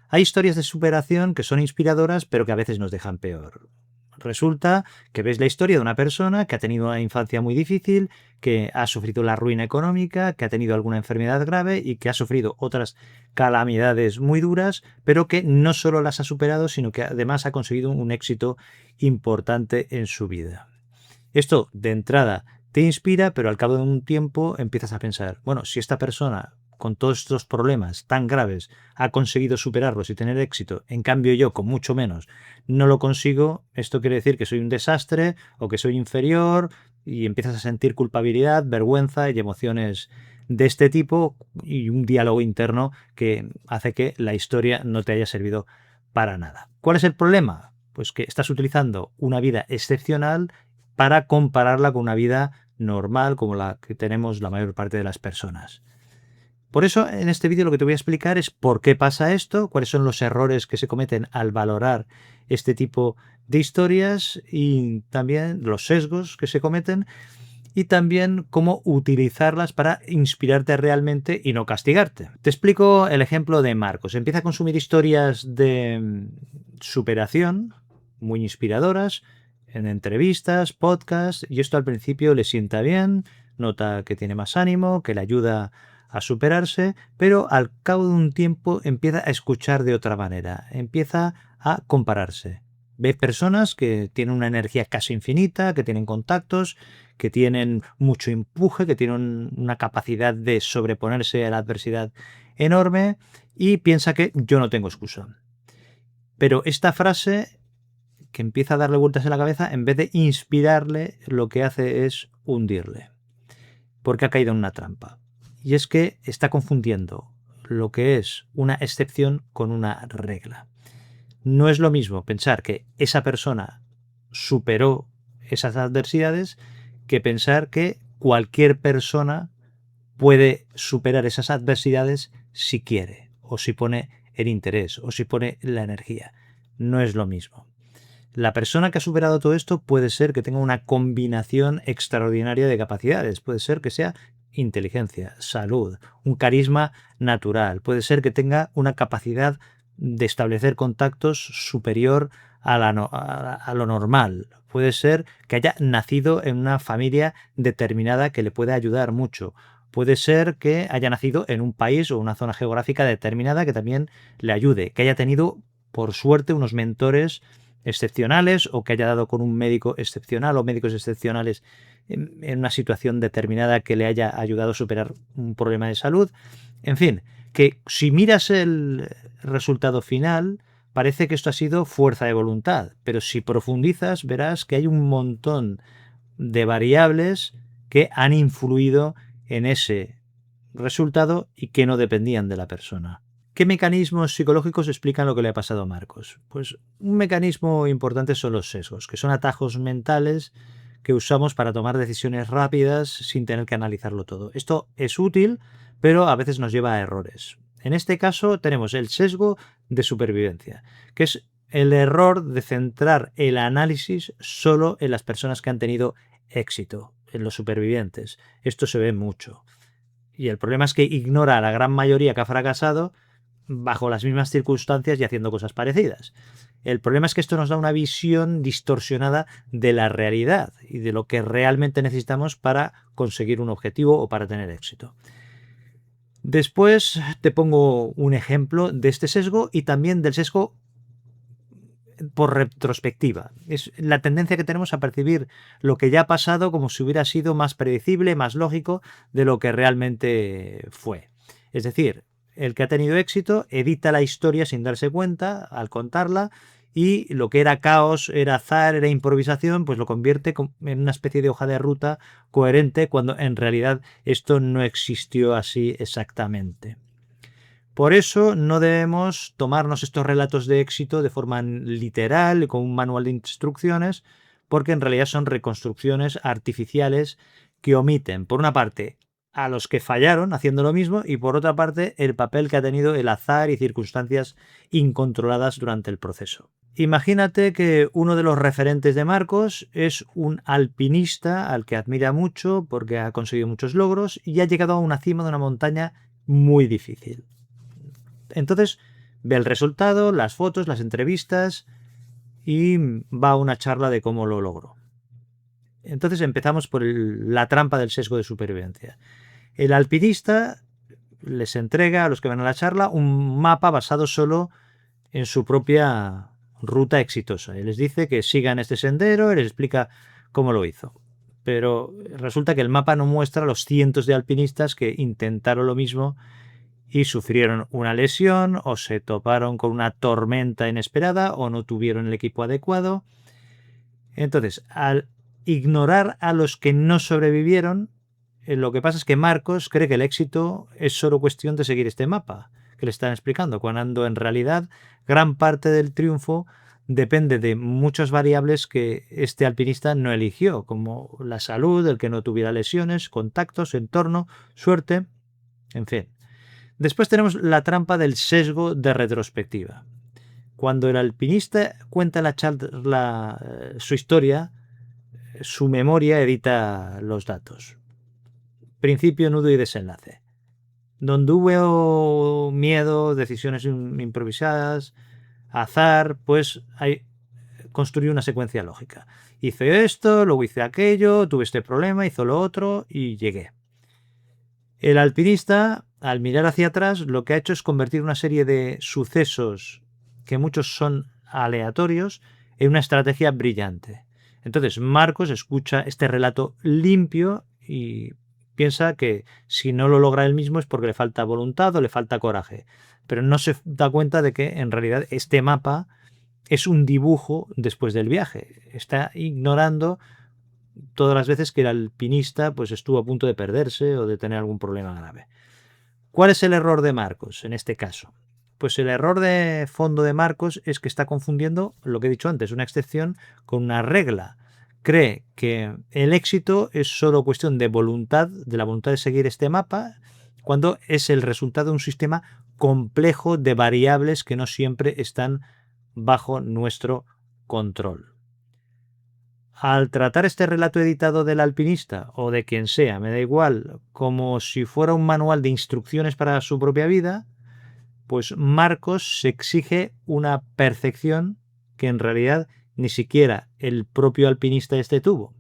Hay historias de superación que son inspiradoras, pero que a veces nos dejan peor. Resulta que ves la historia de una persona que ha tenido una infancia muy difícil, que ha sufrido la ruina económica, que ha tenido alguna enfermedad grave y que ha sufrido otras calamidades muy duras, pero que no solo las ha superado, sino que además ha conseguido un éxito importante en su vida. Esto, de entrada, te inspira, pero al cabo de un tiempo empiezas a pensar, bueno, si esta persona con todos estos problemas tan graves ha conseguido superarlos y tener éxito, en cambio yo con mucho menos no lo consigo, esto quiere decir que soy un desastre o que soy inferior, y empiezas a sentir culpabilidad, vergüenza y emociones de este tipo, y un diálogo interno que hace que la historia no te haya servido para nada. ¿Cuál es el problema? Pues que estás utilizando una vida excepcional para compararla con una vida normal como la que tenemos la mayor parte de las personas. Por eso, en este vídeo lo que te voy a explicar es por qué pasa esto, cuáles son los errores que se cometen al valorar este tipo de historias y también los sesgos que se cometen, y también cómo utilizarlas para inspirarte realmente y no castigarte. Te explico el ejemplo de Marcos. Empieza a consumir historias de superación muy inspiradoras en entrevistas, podcasts, y esto al principio le sienta bien, nota que tiene más ánimo, que le ayuda a superarse, pero al cabo de un tiempo empieza a escuchar de otra manera, empieza a compararse. Ve personas que tienen una energía casi infinita, que tienen contactos, que tienen mucho empuje, que tienen una capacidad de sobreponerse a la adversidad enorme, y piensa que yo no tengo excusa. Pero esta frase, que empieza a darle vueltas en la cabeza, en vez de inspirarle, lo que hace es hundirle, porque ha caído en una trampa. Y es que está confundiendo lo que es una excepción con una regla. No es lo mismo pensar que esa persona superó esas adversidades que pensar que cualquier persona puede superar esas adversidades si quiere, o si pone el interés, o si pone la energía. No es lo mismo. La persona que ha superado todo esto puede ser que tenga una combinación extraordinaria de capacidades. Puede ser que sea inteligencia, salud, un carisma natural. Puede ser que tenga una capacidad de establecer contactos superior a lo normal. Puede ser que haya nacido en una familia determinada que le pueda ayudar mucho. Puede ser que haya nacido en un país o una zona geográfica determinada que también le ayude. Que haya tenido, por suerte, unos mentores excepcionales, o que haya dado con un médico excepcional o médicos excepcionales en una situación determinada que le haya ayudado a superar un problema de salud. En fin, que si miras el resultado final, parece que esto ha sido fuerza de voluntad, pero si profundizas verás que hay un montón de variables que han influido en ese resultado y que no dependían de la persona. ¿Qué mecanismos psicológicos explican lo que le ha pasado a Marcos? Pues un mecanismo importante son los sesgos, que son atajos mentales que usamos para tomar decisiones rápidas sin tener que analizarlo todo. Esto es útil, pero a veces nos lleva a errores. En este caso tenemos el sesgo de supervivencia, que es el error de centrar el análisis solo en las personas que han tenido éxito, en los supervivientes. Esto se ve mucho. Y el problema es que ignora a la gran mayoría que ha fracasado bajo las mismas circunstancias y haciendo cosas parecidas. El problema es que esto nos da una visión distorsionada de la realidad y de lo que realmente necesitamos para conseguir un objetivo o para tener éxito. Después te pongo un ejemplo de este sesgo y también del sesgo por retrospectiva. Es la tendencia que tenemos a percibir lo que ya ha pasado como si hubiera sido más predecible, más lógico de lo que realmente fue. Es decir, el que ha tenido éxito edita la historia sin darse cuenta al contarla, y lo que era caos, era azar, era improvisación, pues lo convierte en una especie de hoja de ruta coherente, cuando en realidad esto no existió así exactamente. Por eso no debemos tomarnos estos relatos de éxito de forma literal, con un manual de instrucciones, porque en realidad son reconstrucciones artificiales que omiten, por una parte, a los que fallaron haciendo lo mismo, y por otra parte, el papel que ha tenido el azar y circunstancias incontroladas durante el proceso. Imagínate que uno de los referentes de Marcos es un alpinista al que admira mucho porque ha conseguido muchos logros y ha llegado a una cima de una montaña muy difícil. Entonces ve el resultado, las fotos, las entrevistas y va a una charla de cómo lo logró. Entonces empezamos por la trampa del sesgo de supervivencia. El alpinista les entrega a los que van a la charla un mapa basado solo en su propia ruta exitosa. Y les dice que sigan este sendero y les explica cómo lo hizo. Pero resulta que el mapa no muestra a los cientos de alpinistas que intentaron lo mismo y sufrieron una lesión o se toparon con una tormenta inesperada o no tuvieron el equipo adecuado. Entonces, al ignorar a los que no sobrevivieron, lo que pasa es que Marcos cree que el éxito es solo cuestión de seguir este mapa que le están explicando, cuando en realidad gran parte del triunfo depende de muchas variables que este alpinista no eligió, como la salud, el que no tuviera lesiones, contactos, entorno, suerte, en fin. Después tenemos la trampa del sesgo de retrospectiva. Cuando el alpinista cuenta la charla, su historia, su memoria edita los datos. Principio, nudo y desenlace. Donde hubo miedo, decisiones improvisadas, azar, pues hay construir una secuencia lógica. Hice esto, luego hice aquello, tuve este problema, hizo lo otro y llegué. El alpinista, al mirar hacia atrás, lo que ha hecho es convertir una serie de sucesos, que muchos son aleatorios, en una estrategia brillante. Entonces Marcos escucha este relato limpio y piensa que si no lo logra él mismo es porque le falta voluntad o le falta coraje. Pero no se da cuenta de que en realidad este mapa es un dibujo después del viaje. Está ignorando todas las veces que el alpinista pues, estuvo a punto de perderse o de tener algún problema grave. ¿Cuál es el error de Marcos en este caso? Pues el error de fondo de Marcos es que está confundiendo lo que he dicho antes, una excepción con una regla. Cree que el éxito es solo cuestión de voluntad, de la voluntad de seguir este mapa, cuando es el resultado de un sistema complejo de variables que no siempre están bajo nuestro control. Al tratar este relato editado del alpinista o de quien sea, me da igual, como si fuera un manual de instrucciones para su propia vida, pues Marcos se exige una perfección que en realidad ni siquiera el propio alpinista este tuvo.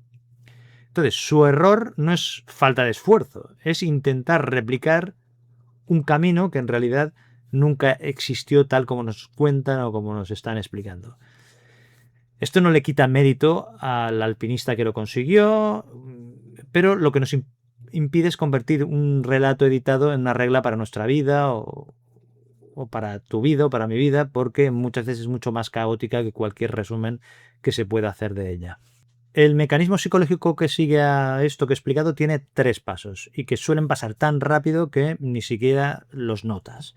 Entonces, su error no es falta de esfuerzo, es intentar replicar un camino que en realidad nunca existió tal como nos cuentan o como nos están explicando. Esto no le quita mérito al alpinista que lo consiguió, pero lo que nos impide es convertir un relato editado en una regla para nuestra vida o para tu vida o para mi vida, porque muchas veces es mucho más caótica que cualquier resumen que se pueda hacer de ella. El mecanismo psicológico que sigue a esto que he explicado tiene 3 pasos y que suelen pasar tan rápido que ni siquiera los notas.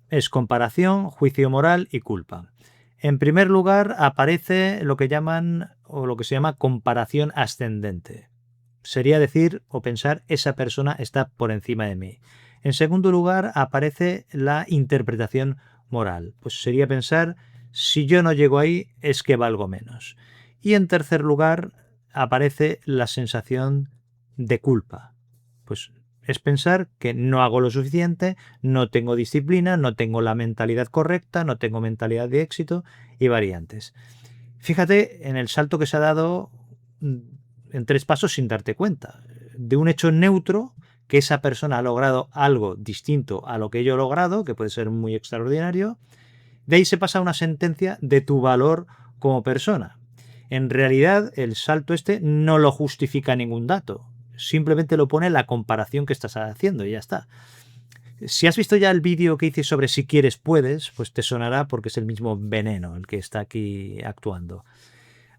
Es comparación, juicio moral y culpa. En primer lugar aparece lo que llaman o lo que se llama comparación ascendente. Sería decir o pensar esa persona está por encima de mí. En segundo lugar aparece la interpretación moral. Pues sería pensar si yo no llego ahí es que valgo menos. Y en tercer lugar aparece la sensación de culpa. Pues es pensar que no hago lo suficiente, no tengo disciplina, no tengo la mentalidad correcta, no tengo mentalidad de éxito y variantes. Fíjate en el salto que se ha dado en 3 pasos sin darte cuenta. De un hecho neutro, que esa persona ha logrado algo distinto a lo que yo he logrado, que puede ser muy extraordinario, de ahí se pasa a una sentencia de tu valor como persona. En realidad, el salto este no lo justifica ningún dato. Simplemente lo pone la comparación que estás haciendo y ya está. Si has visto ya el vídeo que hice sobre si quieres puedes, pues te sonará porque es el mismo veneno el que está aquí actuando.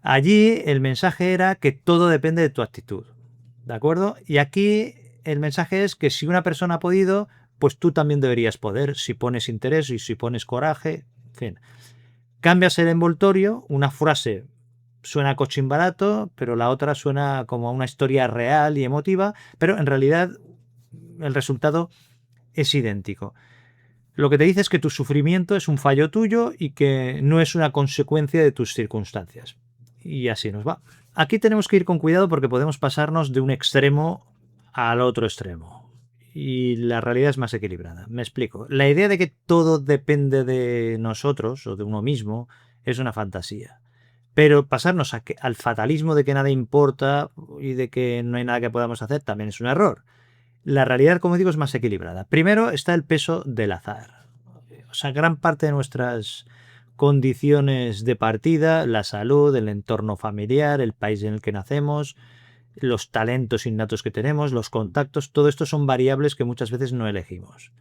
Allí el mensaje era que todo depende de tu actitud, ¿de acuerdo? Y aquí el mensaje es que si una persona ha podido, pues tú también deberías poder, si pones interés y si pones coraje, en fin. Cambias el envoltorio, una frase suena cochimbarato, pero la otra suena como a una historia real y emotiva, pero en realidad el resultado es idéntico. Lo que te dice es que tu sufrimiento es un fallo tuyo y que no es una consecuencia de tus circunstancias. Y así nos va. Aquí tenemos que ir con cuidado porque podemos pasarnos de un extremo al otro extremo. y la realidad es más equilibrada. Me explico. La idea de que todo depende de nosotros o de uno mismo es una fantasía. Pero pasarnos al fatalismo de que nada importa y de que no hay nada que podamos hacer también es un error. La realidad, como digo, es más equilibrada. Primero está el peso del azar. O sea, gran parte de nuestras condiciones de partida, la salud, el entorno familiar, el país en el que nacemos, los talentos innatos que tenemos, los contactos, todo esto son variables que muchas veces no elegimos.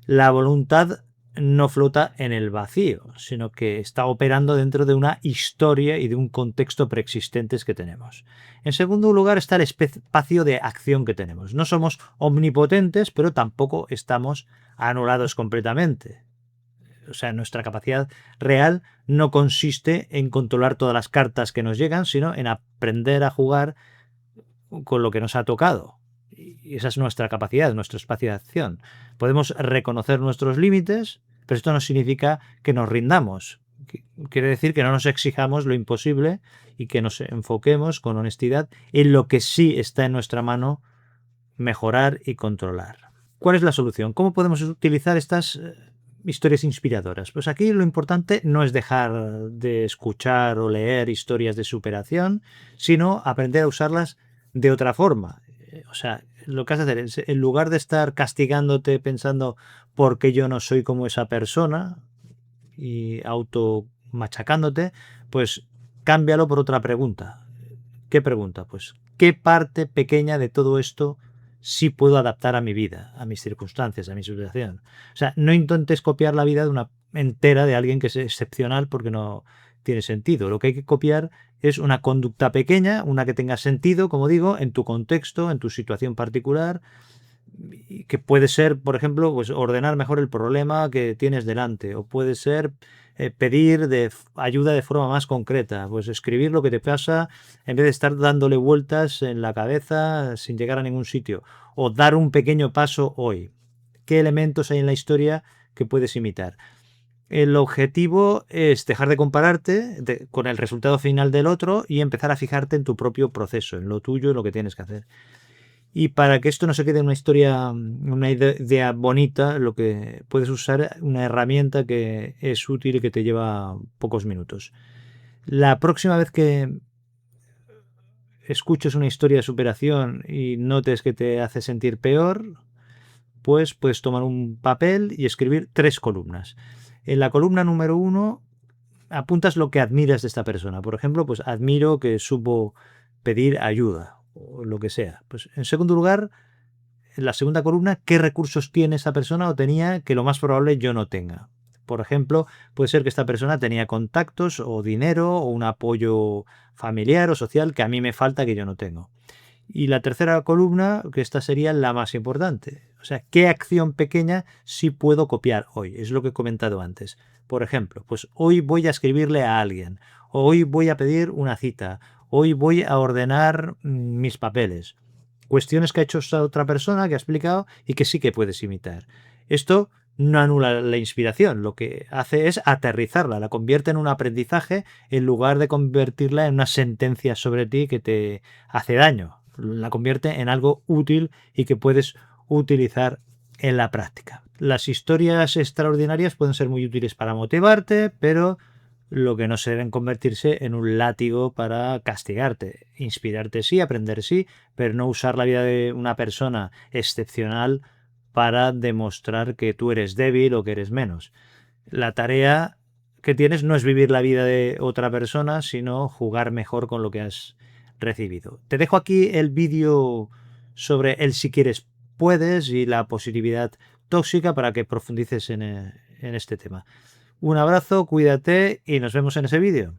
La voluntad no flota en el vacío, sino que está operando dentro de una historia y de un contexto preexistentes que tenemos. En segundo lugar está el espacio de acción que tenemos. No somos omnipotentes, pero tampoco estamos anulados completamente. O sea, nuestra capacidad real no consiste en controlar todas las cartas que nos llegan, sino en aprender a jugar con lo que nos ha tocado. Y esa es nuestra capacidad, nuestro espacio de acción. Podemos reconocer nuestros límites, pero esto no significa que nos rindamos. Quiere decir que no nos exijamos lo imposible y que nos enfoquemos con honestidad en lo que sí está en nuestra mano mejorar y controlar. ¿Cuál es la solución? ¿Cómo podemos utilizar estas historias inspiradoras? Pues aquí lo importante no es dejar de escuchar o leer historias de superación, sino aprender a usarlas de otra forma. O sea, lo que has de hacer es, en lugar de estar castigándote pensando por qué yo no soy como esa persona y auto machacándote, pues cámbialo por otra pregunta. ¿Qué pregunta? Pues, ¿qué parte pequeña de todo esto sí puedo adaptar a mi vida, a mis circunstancias, a mi situación? O sea, no intentes copiar la vida de una entera de alguien que es excepcional porque no tiene sentido. Lo que hay que copiar es una conducta pequeña, una que tenga sentido, como digo, en tu contexto, en tu situación particular, que puede ser, por ejemplo, pues ordenar mejor el problema que tienes delante, o puede ser pedir ayuda de forma más concreta, pues escribir lo que te pasa en vez de estar dándole vueltas en la cabeza sin llegar a ningún sitio, o dar un pequeño paso hoy. ¿Qué elementos hay en la historia que puedes imitar? El objetivo es dejar de compararte con el resultado final del otro y empezar a fijarte en tu propio proceso, en lo tuyo, en lo que tienes que hacer. Y para que esto no se quede en una historia, una idea bonita, lo que puedes usar una herramienta que es útil y que te lleva pocos minutos. La próxima vez que escuches una historia de superación y notes que te hace sentir peor, pues puedes tomar un papel y escribir 3 columnas. En la columna número 1 apuntas lo que admiras de esta persona. Por ejemplo, pues admiro que supo pedir ayuda o lo que sea. Pues en segundo lugar, en la segunda columna, qué recursos tiene esa persona o tenía que lo más probable yo no tenga. Por ejemplo, puede ser que esta persona tenía contactos o dinero o un apoyo familiar o social que a mí me falta que yo no tengo. Y la tercera columna, que esta sería la más importante. O sea, ¿qué acción pequeña sí puedo copiar hoy? Es lo que he comentado antes. Por ejemplo, pues hoy voy a escribirle a alguien, hoy voy a pedir una cita, hoy voy a ordenar mis papeles. Cuestiones que ha hecho esta otra persona, que ha explicado y que sí que puedes imitar. Esto no anula la inspiración, lo que hace es aterrizarla, la convierte en un aprendizaje en lugar de convertirla en una sentencia sobre ti que te hace daño. La convierte en algo útil y que puedes utilizar en la práctica. Las historias extraordinarias pueden ser muy útiles para motivarte, pero lo que no se deben convertirse en un látigo para castigarte. Inspirarte sí, aprender sí, pero no usar la vida de una persona excepcional para demostrar que tú eres débil o que eres menos. La tarea que tienes no es vivir la vida de otra persona, sino jugar mejor con lo que has recibido. Te dejo aquí el vídeo sobre el si quieres puedes y la positividad tóxica para que profundices en este tema. Un abrazo, cuídate y nos vemos en ese vídeo.